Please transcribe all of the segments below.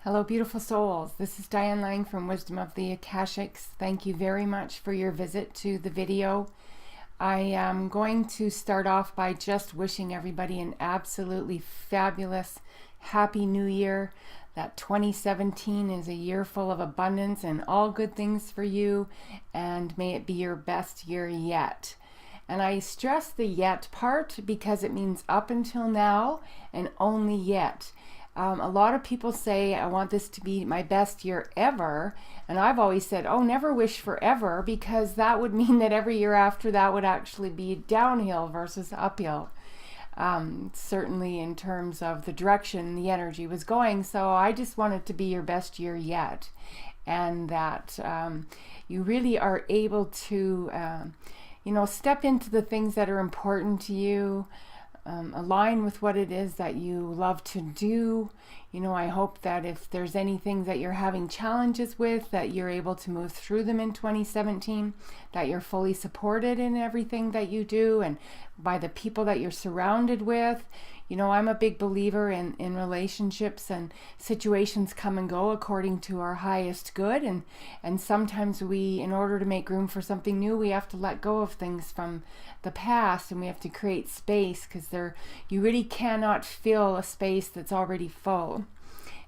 Hello, beautiful souls. This is Diane Lang from Wisdom of the Akashics. Thank you very much for your visit to the video. I am going to start off by just wishing everybody an absolutely fabulous, happy new year. That 2017 is a year full of abundance and all good things for you, and may it be your best year yet. And I stress the yet part because it means up until now and only yet. A lot of people say, I want this to be my best year ever. And I've always said, oh, never wish forever, because that would mean that every year after that would actually be downhill versus uphill. Certainly in terms of the direction the energy was going. So I just want it to be your best year yet. And that you really are able to, step into the things that are important to you. Align with what it is that you love to do. I hope that if there's anything that you're having challenges with, that you're able to move through them in 2017, that you're fully supported in everything that you do and by the people that you're surrounded with. I'm a big believer in relationships, and situations come and go according to our highest good. And sometimes we, in order to make room for something new, we have to let go of things from the past, and we have to create space, because you really cannot fill a space that's already full.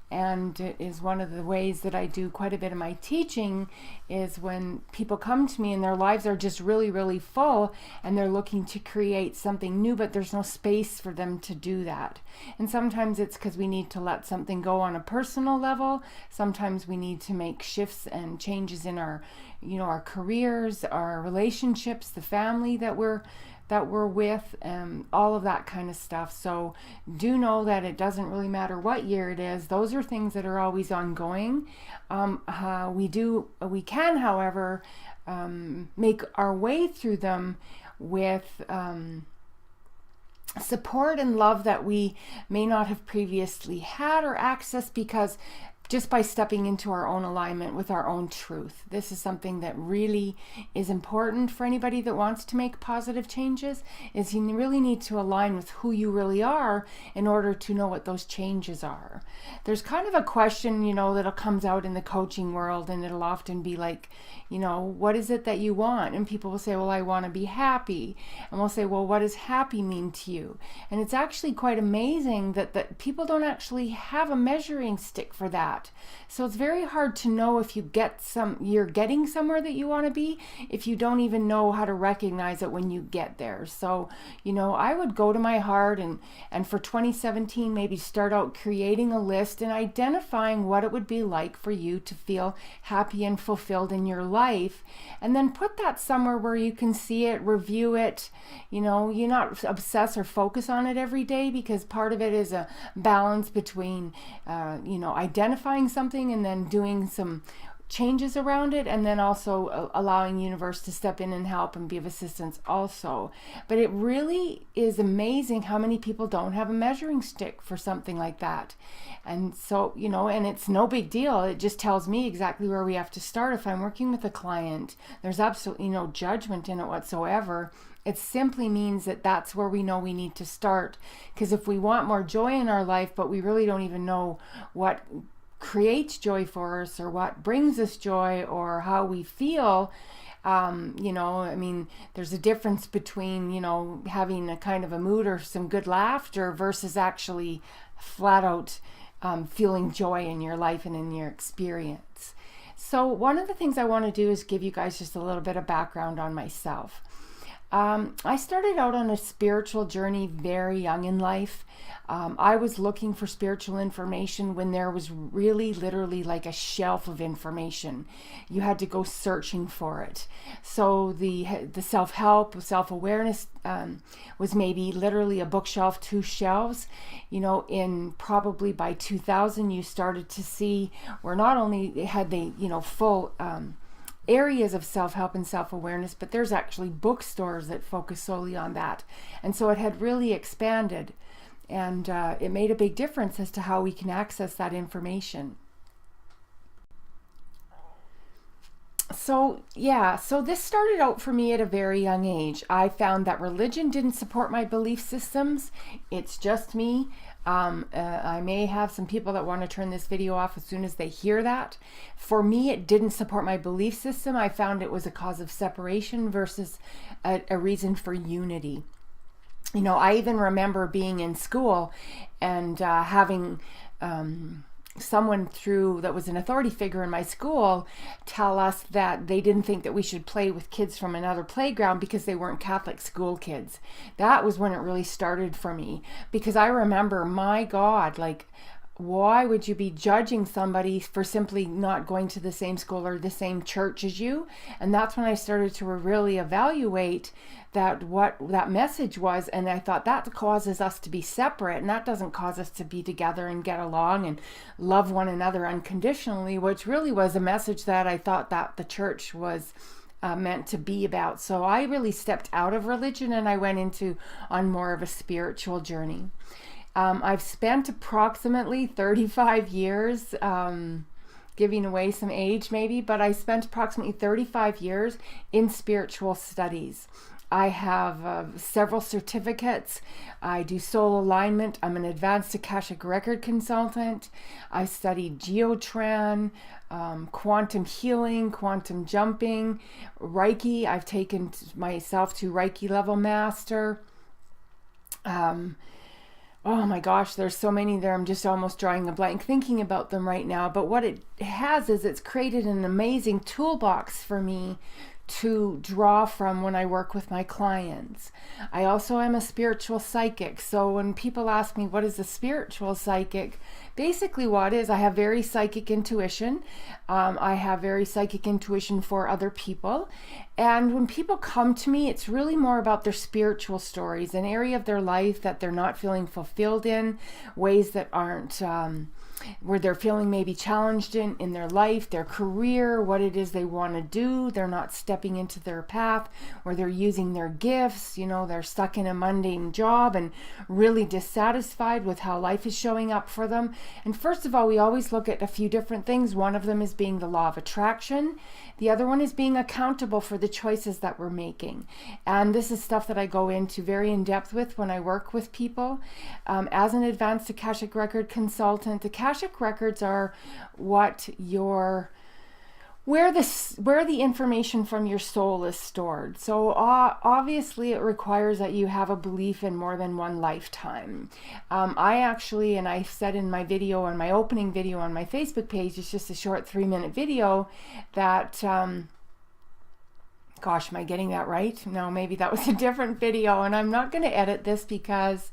And it is one of the ways that I do quite a bit of my teaching is when people come to me and their lives are just really, really full and they're looking to create something new, but there's no space for them to do that. And sometimes it's because we need to let something go on a personal level. Sometimes we need to make shifts and changes in our careers, our relationships, the family that we're with, all of that kind of stuff. So do know that it doesn't really matter what year it is. Those are things that are always ongoing. We can, however, make our way through them with support and love that we may not have previously had or accessed, because just by stepping into our own alignment with our own truth. This is something that really is important for anybody that wants to make positive changes, is you really need to align with who you really are in order to know what those changes are. There's kind of a question, that comes out in the coaching world, and it'll often be like, what is it that you want? And people will say, well, I want to be happy. And we'll say, well, what does happy mean to you? And it's actually quite amazing that people don't actually have a measuring stick for that. So it's very hard to know if you're getting somewhere that you want to be, if you don't even know how to recognize it when you get there. So, I would go to my heart and for 2017, maybe start out creating a list and identifying what it would be like for you to feel happy and fulfilled in your life. And then put that somewhere where you can see it, review it. You not obsess or focus on it every day, because part of it is a balance between, identifying something and then doing some changes around it, and then also allowing the universe to step in and help and be of assistance also. But it really is amazing how many people don't have a measuring stick for something like that. And so, and it's no big deal. It just tells me exactly where we have to start. If I'm working with a client, there's absolutely no judgment in it whatsoever. It simply means that that's where we know we need to start. Because if we want more joy in our life, but we really don't even know what creates joy for us or what brings us joy or how we feel, there's a difference between, having a kind of a mood or some good laughter versus actually flat out feeling joy in your life and in your experience. So one of the things I want to do is give you guys just a little bit of background on myself. I started out on a spiritual journey very young in life. I was looking for spiritual information when there was really literally like a shelf of information. You had to go searching for it. So the self-help, self-awareness was maybe literally a bookshelf, 2 shelves. In probably by 2000, you started to see where not only had they, full areas of self-help and self-awareness, but there's actually bookstores that focus solely on that. And so it had really expanded, and it made a big difference as to how we can access that information. So this started out for me at a very young age. I found that religion didn't support my belief systems. It's just me. I may have some people that want to turn this video off as soon as they hear that. For me, it didn't support my belief system. I found it was a cause of separation versus a reason for unity. You know, I even remember being in school and having someone that was an authority figure in my school tell us that they didn't think that we should play with kids from another playground because they weren't Catholic school kids. That was when it really started for me, because I remember, my God, like, why would you be judging somebody for simply not going to the same school or the same church as you? And that's when I started to really evaluate what that message was. And I thought, that causes us to be separate, and that doesn't cause us to be together and get along and love one another unconditionally, which really was a message that I thought that the church was meant to be about. So I really stepped out of religion and I went on more of a spiritual journey. I've spent approximately 35 years, giving away some age maybe, but I spent approximately 35 years in spiritual studies. I have several certificates. I do soul alignment. I'm an advanced Akashic Record consultant. I studied Geotran, quantum healing, quantum jumping, Reiki. I've taken myself to Reiki level master. Oh my gosh, there's so many there. I'm just almost drawing a blank thinking about them right now. But what it has is it's created an amazing toolbox for me to draw from when I work with my clients. I also am a spiritual psychic. So when people ask me, what is a spiritual psychic? Basically what is, I have very psychic intuition. I have very psychic intuition for other people. And when people come to me, it's really more about their spiritual stories, an area of their life that they're not feeling fulfilled in, ways that aren't, where they're feeling maybe challenged in their life, their career, what it is they want to do. They're not stepping into their path, where they're using their gifts. You know, they're stuck in a mundane job and really dissatisfied with how life is showing up for them. And first of all, we always look at a few different things. One of them is being the law of attraction. The other one is being accountable for the choices that we're making. And this is stuff that I go into very in depth with when I work with people. As an advanced Akashic Record consultant, Akashic Records are where the information from your soul is stored. So obviously it requires that you have a belief in more than one lifetime. I actually, and I said in my video, on my opening video on my Facebook page, it's just a short 3-minute video that, gosh, am I getting that right? No, maybe that was a different video, and I'm not going to edit this because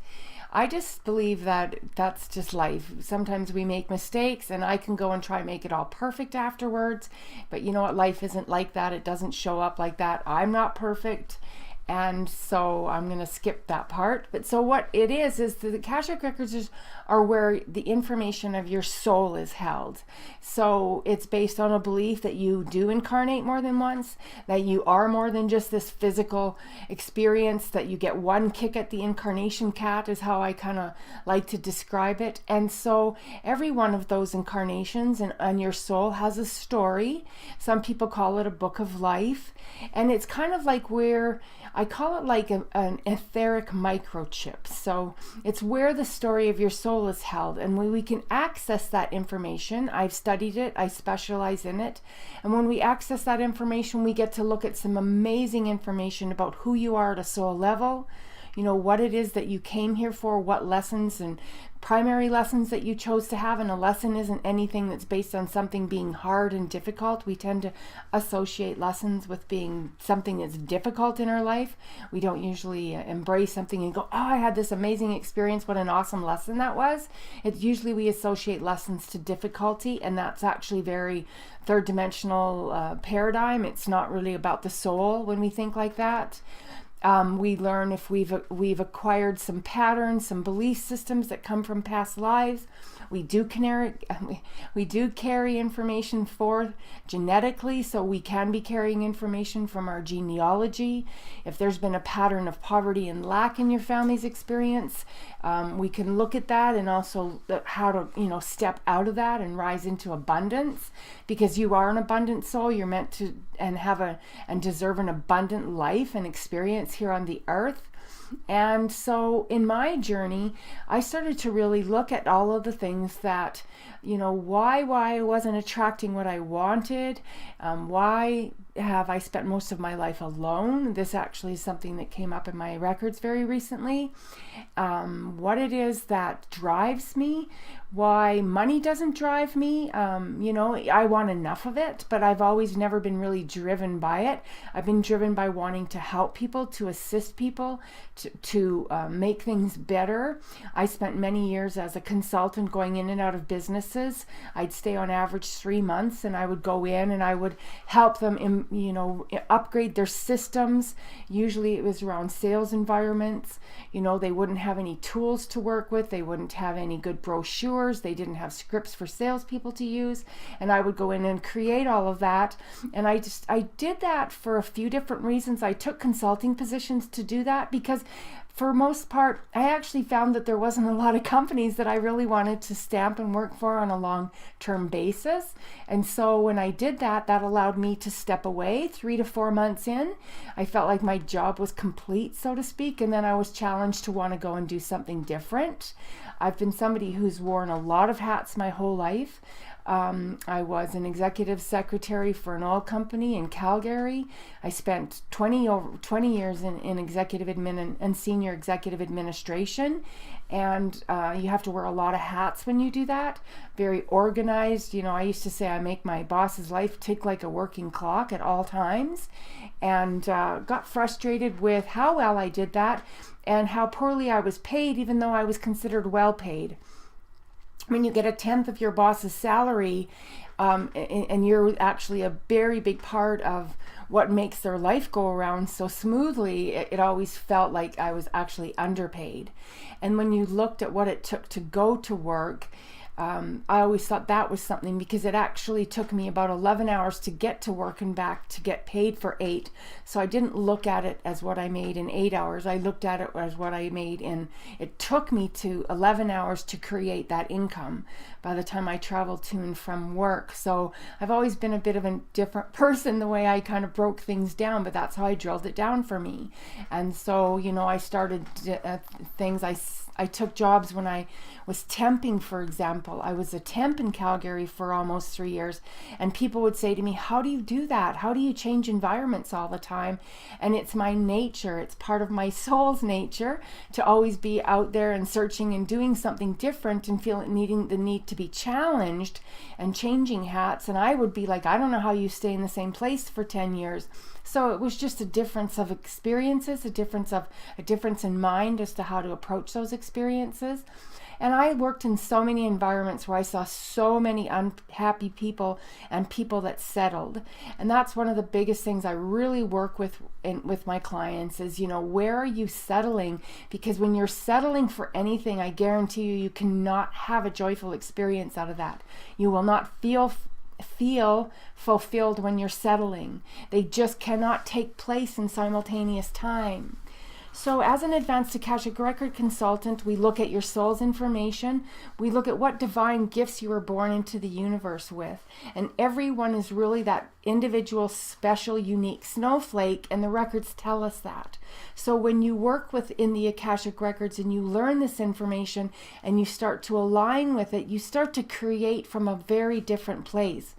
I just believe that that's just life. Sometimes we make mistakes, and I can go and try and make it all perfect afterwards. But you know what? Life isn't like that. It doesn't show up like that. I'm not perfect. And so I'm going to skip that part. But so what it is the Akashic Records are where the information of your soul is held. So it's based on a belief that you do incarnate more than once, that you are more than just this physical experience, that you get one kick at the incarnation cat is how I kind of like to describe it. And so every one of those incarnations and your soul has a story. Some people call it a book of life. And it's kind of like where I call it like an etheric microchip. So it's where the story of your soul is held. And when we can access that information, I've studied it, I specialize in it. And when we access that information, we get to look at some amazing information about who you are at a soul level, you know, what it is that you came here for, what lessons and primary lessons that you chose to have. And a lesson isn't anything that's based on something being hard and difficult. We tend to associate lessons with being something that's difficult in our life. We don't usually embrace something and go, oh, I had this amazing experience, what an awesome lesson that was. It's usually we associate lessons to difficulty, and that's actually very third dimensional paradigm. It's not really about the soul when we think like that. We learn if we've acquired some patterns, some belief systems that come from past lives. We do carry information forth genetically, so we can be carrying information from our genealogy. If there's been a pattern of poverty and lack in your family's experience, we can look at that, and also how to, step out of that and rise into abundance, because you are an abundant soul. You're meant to and deserve an abundant life and experience here on the earth. And so in my journey, I started to really look at all of the things that, why I wasn't attracting what I wanted. Why have I spent most of my life alone? This actually is something that came up in my records very recently. What it is that drives me, why money doesn't drive me. I want enough of it, but I've always never been really driven by it. I've been driven by wanting to help people, to assist people, to make things better. I spent many years as a consultant going in and out of businesses. I'd stay on average 3 months, and I would go in and I would help them, upgrade their systems. Usually it was around sales environments. They wouldn't have any tools to work with. They wouldn't have any good brochures. They didn't have scripts for salespeople to use. And I would go in and create all of that. And I did that for a few different reasons. I took consulting positions to do that because for most part, I actually found that there wasn't a lot of companies that I really wanted to stamp and work for on a long-term basis. And so when I did that, that allowed me to step away 3 to 4 months in. I felt like my job was complete, so to speak, and then I was challenged to want to go and do something different. I've been somebody who's worn a lot of hats my whole life. I was an executive secretary for an oil company in Calgary. I spent 20 years in executive admin and senior executive administration. And you have to wear a lot of hats when you do that. Very organized. I used to say I make my boss's life tick like a working clock at all times. And got frustrated with how well I did that and how poorly I was paid, even though I was considered well paid. When you get 1/10 of your boss's salary, and you're actually a very big part of what makes their life go around so smoothly, it always felt like I was actually underpaid. And when you looked at what it took to go to work, I always thought that was something, because it actually took me about 11 hours to get to work and back to get paid for 8. So I didn't look at it as what I made in 8 hours. I looked at it as what I made it took me to 11 hours to create that income by the time I traveled to and from work. So I've always been a bit of a different person the way I kind of broke things down, but that's how I drilled it down for me. And so, I started things. I took jobs when I was temping, for example. I was a temp in Calgary for almost 3 years, and people would say to me, how do you do that? How do you change environments all the time? And it's my nature. It's part of my soul's nature to always be out there and searching and doing something different and needing the need to be challenged and changing hats. And I would be like, I don't know how you stay in the same place for 10 years. So it was just a difference of experiences, a difference in mind as to how to approach those experiences. And I worked in so many environments where I saw so many unhappy people and people that settled. And that's one of the biggest things I really work with my clients is, where are you settling? Because when you're settling for anything, I guarantee you cannot have a joyful experience out of that. You will not feel fulfilled when you're settling. They just cannot take place in simultaneous time. So as an advanced Akashic Record consultant, we look at your soul's information. We look at what divine gifts you were born into the universe with. And everyone is really that individual, special, unique snowflake, and the records tell us that. So when you work within the Akashic Records and you learn this information and you start to align with it, you start to create from a very different place.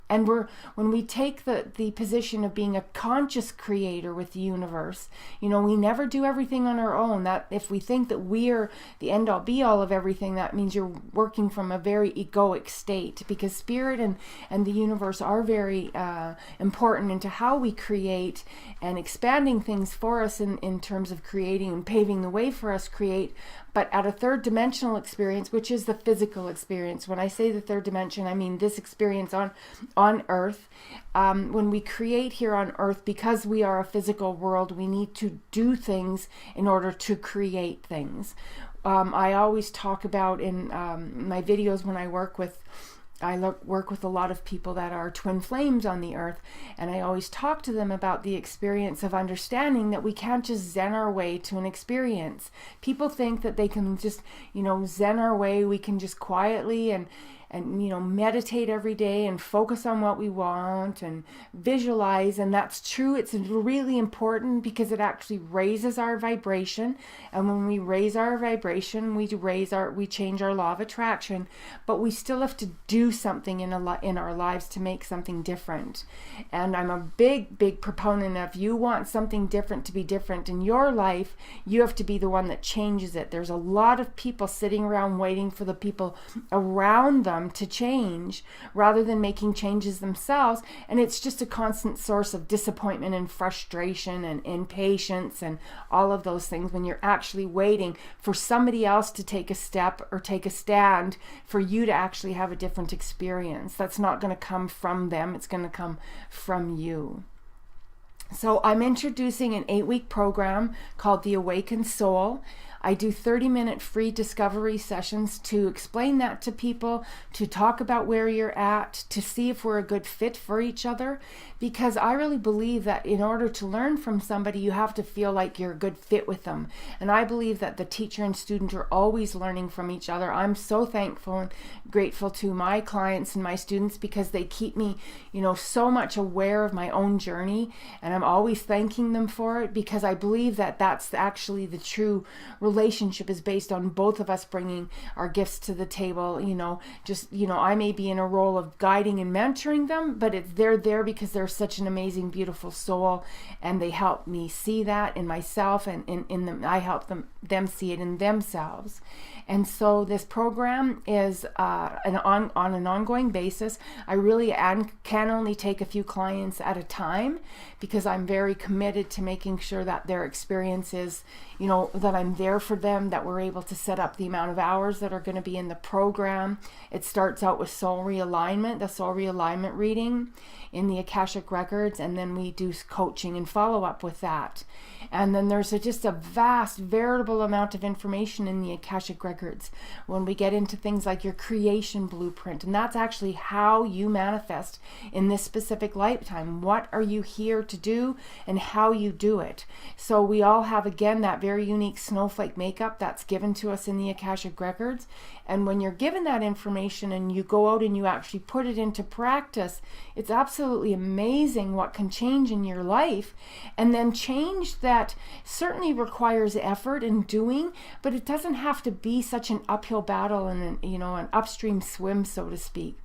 And when we take the position of being a conscious creator with the universe, we never do everything on our own. That if we think that we're the end all be all of everything, that means you're working from a very egoic state, because spirit and the universe are very important into how we create and expanding things for us in terms of creating and paving the way for us create. But at a third dimensional experience, which is the physical experience. When I say the third dimension, I mean this experience on Earth. When we create here on Earth, because we are a physical world, we need to do things in order to create things. I always talk about in my videos when I work with a lot of people that are twin flames on the earth, and I always talk to them about the experience of understanding that we can't just zen our way to an experience. People think that they can just, zen our way, we can just quietly meditate every day and focus on what we want and visualize. And that's true. It's really important because it actually raises our vibration. And when we raise our vibration, we change our law of attraction. But we still have to do something in our lives to make something different. And I'm a big proponent of, you want something different to be different in your life, you have to be the one that changes it. There's a lot of people sitting around waiting for the people around them to change rather than making changes themselves. And it's just a constant source of disappointment and frustration and impatience and all of those things when you're actually waiting for somebody else to take a step or take a stand for you to actually have a different experience. That's not going to come from them. It's going to come from you. So I'm introducing an 8-week program called The Awakened Soul. I do 30-minute free discovery sessions to explain that to people, to talk about where you're at, to see if we're a good fit for each other. Because I really believe that in order to learn from somebody, you have to feel like you're a good fit with them. And I believe that the teacher and student are always learning from each other. I'm so thankful and grateful to my clients and my students because they keep me, so much aware of my own journey. And I'm always thanking them for it because I believe that that's actually the true relationship, is based on both of us bringing our gifts to the table. I may be in a role of guiding and mentoring them, but they're there because they're such an amazing, beautiful soul, and they help me see that in myself, and in them. I help them see it in themselves. And so this program is on an ongoing basis. I really can only take a few clients at a time because I'm very committed to making sure that their experience is, that I'm there for them, that we're able to set up the amount of hours that are going to be in the program. It starts out with soul realignment, the soul realignment reading in the Akashic Records, and then we do coaching and follow up with that. And then there's just a vast, veritable amount of information in the Akashic Records when we get into things like your creation blueprint. And that's actually how you manifest in this specific lifetime. What are you here to do and how you do it? So we all have, again, that very unique snowflake makeup that's given to us in the Akashic Records. And when you're given that information and you go out and you actually put it into practice, it's absolutely amazing what can change in your life. And then change that certainly requires effort and doing, but it doesn't have to be such an uphill battle and an upstream swim, so to speak.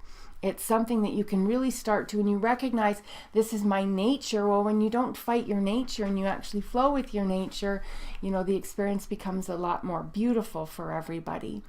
It's something that you can really start to, and you recognize this is my nature. Well, when you don't fight your nature and you actually flow with your nature, the experience becomes a lot more beautiful for everybody.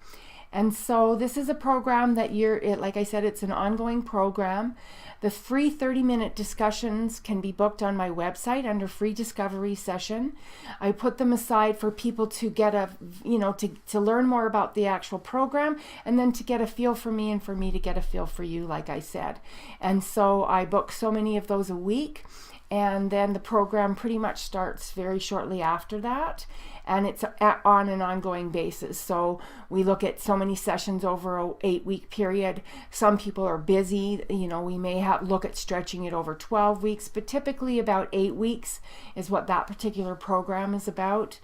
And so this is a program that like I said, it's an ongoing program. The free 30-minute discussions can be booked on my website under free discovery session. I put them aside for people to get to learn more about the actual program, and then to get a feel for me and for me to get a feel for you, like I said. And so I book so many of those a week. And then the program pretty much starts very shortly after that. And it's on an ongoing basis. So we look at so many sessions over an 8-week period. Some people are busy. We may look at stretching it over 12 weeks, but typically about 8 weeks is what that particular program is about.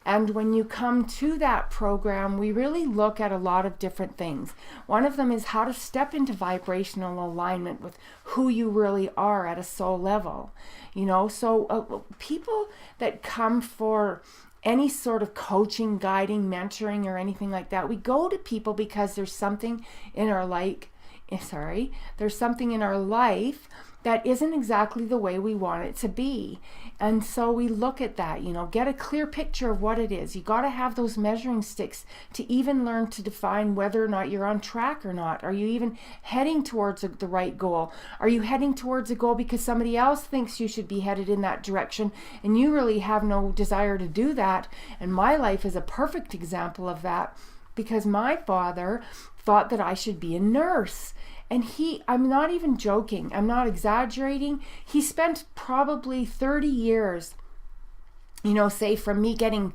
And when you come to that program, we really look at a lot of different things. One of them is how to step into vibrational alignment with who you really are at a soul level. So people that come for any sort of coaching, guiding, mentoring, or anything like that, we go to people because there's something in our there's something in our life that isn't exactly the way we want it to be. And so we look at that, get a clear picture of what it is. You got to have those measuring sticks to even learn to define whether or not you're on track or not. Are you even heading towards the right goal? Are you heading towards a goal because somebody else thinks you should be headed in that direction and you really have no desire to do that? And my life is a perfect example of that, because my father thought that I should be a nurse. And I'm not even joking, I'm not exaggerating, he spent probably 30 years say from me getting,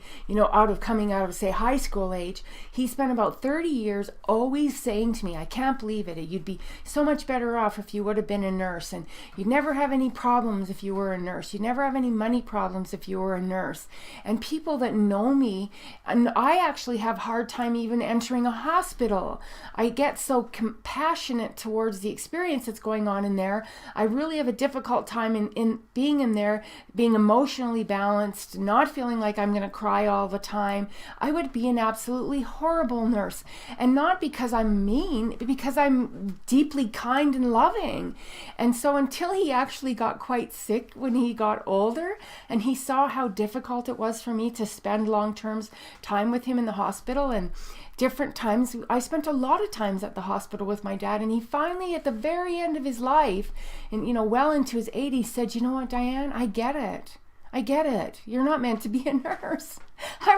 coming out of, say, high school age, he spent about 30 years always saying to me, I can't believe it. You'd be so much better off if you would have been a nurse, and you'd never have any problems if you were a nurse. You'd never have any money problems if you were a nurse. And people that know me, and I actually have a hard time even entering a hospital. I get so compassionate towards the experience that's going on in there. I really have a difficult time in being in there, being emotionally balanced, not feeling like I'm going to cry all the time. I would be an absolutely horrible nurse. And not because I'm mean, but because I'm deeply kind and loving. And so until he actually got quite sick when he got older, and he saw how difficult it was for me to spend long-term time with him in the hospital, and different times, I spent a lot of times at the hospital with my dad, and he finally, at the very end of his life, and well into his 80s, said, you know what, Diane, I get it. I get it. You're not meant to be a nurse. I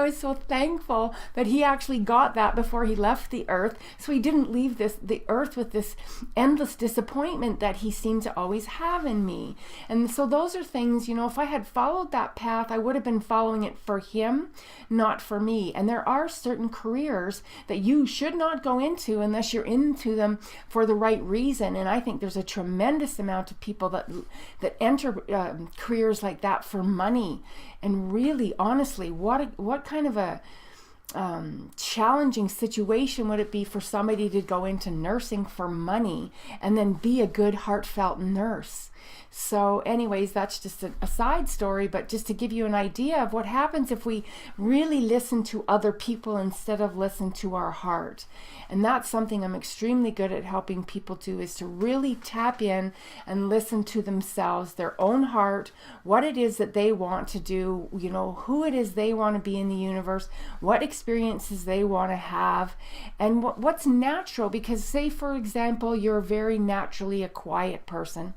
was so thankful that he actually got that before he left the earth, so he didn't leave the earth with this endless disappointment that he seemed to always have in me. And so those are things, if I had followed that path, I would have been following it for him, not for me. And there are certain careers that you should not go into unless you're into them for the right reason. And I think there's a tremendous amount of people that enter careers like that for money. And really, honestly, what kind of a challenging situation would it be for somebody to go into nursing for money and then be a good, heartfelt nurse? So anyways, that's just a side story, but just to give you an idea of what happens if we really listen to other people instead of listen to our heart. And that's something I'm extremely good at helping people do, is to really tap in and listen to themselves, their own heart, what it is that they want to do, who it is they want to be in the universe, what experiences they want to have, and what's natural. Because say, for example, you're very naturally a quiet person,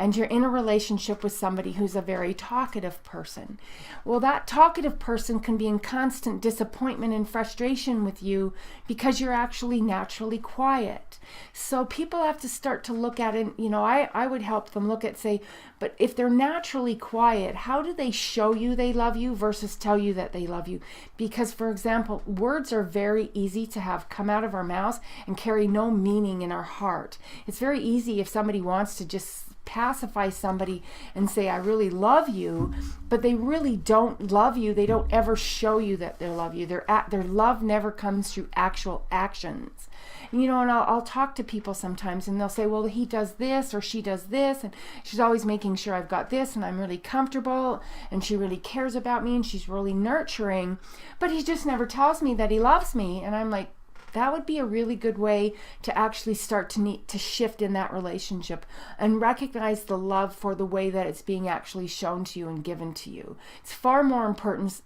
and you're in a relationship with somebody who's a very talkative person. Well, that talkative person can be in constant disappointment and frustration with you because you're actually naturally quiet. So people have to start to look at it, I would help them look at, say, but if they're naturally quiet, how do they show you they love you versus tell you that they love you? Because, for example, words are very easy to have come out of our mouths and carry no meaning in our heart. It's very easy if somebody wants to just pacify somebody and say, I really love you, but they really don't love you. They don't ever show you that they love you. Their love never comes through actual actions. And I'll talk to people sometimes, and they'll say, well, he does this or she does this, and she's always making sure I've got this, and I'm really comfortable, and she really cares about me, and she's really nurturing, but he just never tells me that he loves me. And I'm like, that would be a really good way to actually start to shift in that relationship and recognize the love for the way that it's being actually shown to you and given to you. It's far more important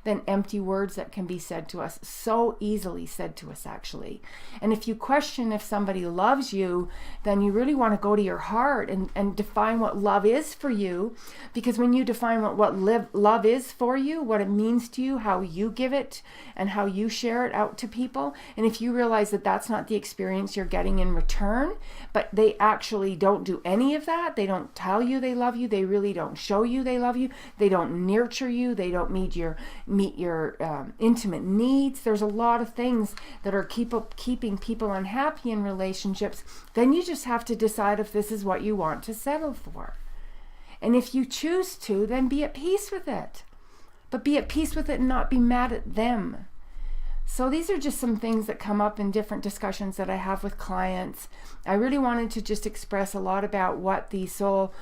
than empty words that can be said to us, so easily said to us, actually. And if you question if somebody loves you, then you really want to go to your heart and define what love is for you. Because when you define what love is for you, what it means to you, how you give it and how you share it out to people, and if you realize that that's not the experience you're getting in return, but they actually don't do any of that, they don't tell you they love you, they really don't show you they love you, they don't nurture you, they don't meet your intimate needs. There's a lot of things that are keeping people unhappy in relationships. Then you just have to decide if this is what you want to settle for. And if you choose to, then be at peace with it. But be at peace with it and not be mad at them. So these are just some things that come up in different discussions that I have with clients. I really wanted to just express a lot about what the soul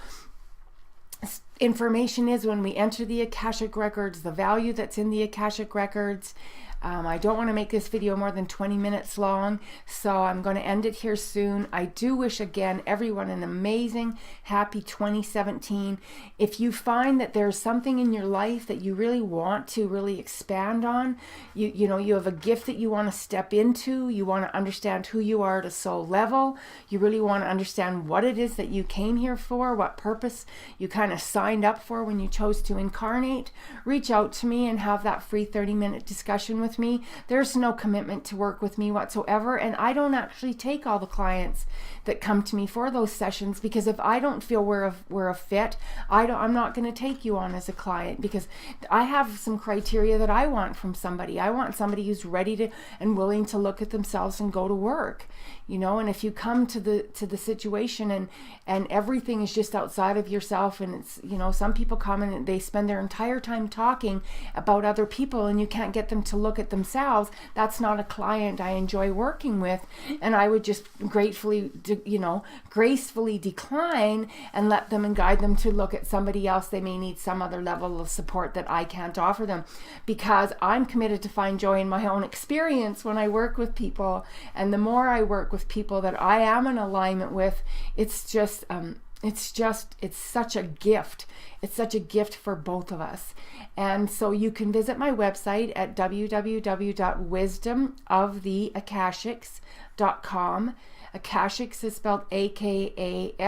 information is when we enter the Akashic Records, the value that's in the Akashic Records. I don't want to make this video more than 20 minutes long, so I'm going to end it here soon. I do wish, again, everyone an amazing, happy 2017. If you find that there's something in your life that you really want to really expand on, you have a gift that you want to step into, you want to understand who you are at a soul level, you really want to understand what it is that you came here for, what purpose you kind of signed signed up for when you chose to incarnate, reach out to me and have that free 30-minute discussion with me. There's no commitment to work with me whatsoever, and I don't actually take all the clients that come to me for those sessions, because if I don't feel we're a fit, I'm not going to take you on as a client, because I have some criteria that I want from somebody. I want somebody who's ready to and willing to look at themselves and go to work, and if you come to the situation and everything is just outside of yourself, and it's, some people come and they spend their entire time talking about other people and you can't get them to look at themselves, that's not a client I enjoy working with, and I would just gracefully decline and let them and guide them to look at somebody else. They may need some other level of support that I can't offer them, because I'm committed to find joy in my own experience when I work with people. And the more I work with people that I am in alignment with, it's such a gift. It's such a gift for both of us. And so you can visit my website at www.wisdomoftheakashics.com. Akashics is spelled Akashics.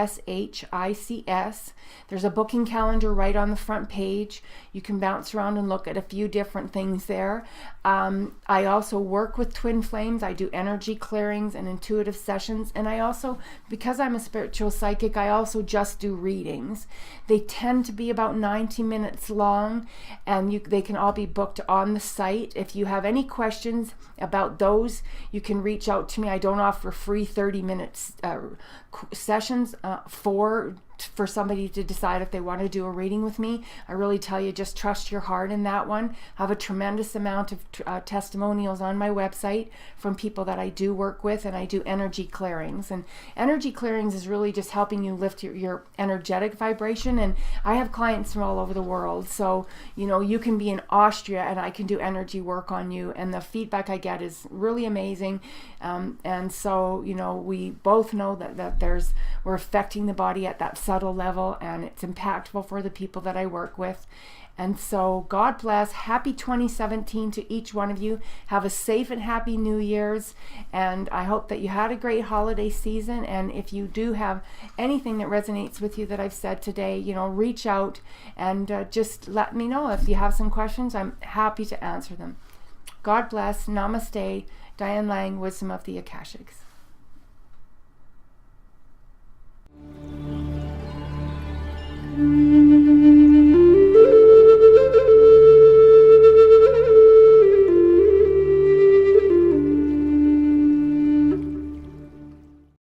There's a booking calendar right on the front page. You can bounce around and look at a few different things there. I also work with twin flames. I do energy clearings and intuitive sessions. And I also, because I'm a spiritual psychic, I also just do readings. They tend to be about 90 minutes long, and they can all be booked on the site. If you have any questions about those, you can reach out to me. I don't offer free 30-minute sessions for somebody to decide if they want to do a reading with me. I really tell you, just trust your heart in that one. I have a tremendous amount of testimonials on my website from people that I do work with, and I do energy clearings. And energy clearings is really just helping you lift your energetic vibration. And I have clients from all over the world. So, you can be in Austria and I can do energy work on you. And the feedback I get is really amazing. And so, we both know that we're affecting the body at that subtle level, and it's impactful for the people that I work with. And so God bless. Happy 2017 to each one of you. Have a safe and happy New Year's, and I hope that you had a great holiday season. And if you do have anything that resonates with you that I've said today, reach out and just let me know. If you have some questions, I'm happy to answer them. God bless. Namaste. Diane Lang, Wisdom of the Akashics.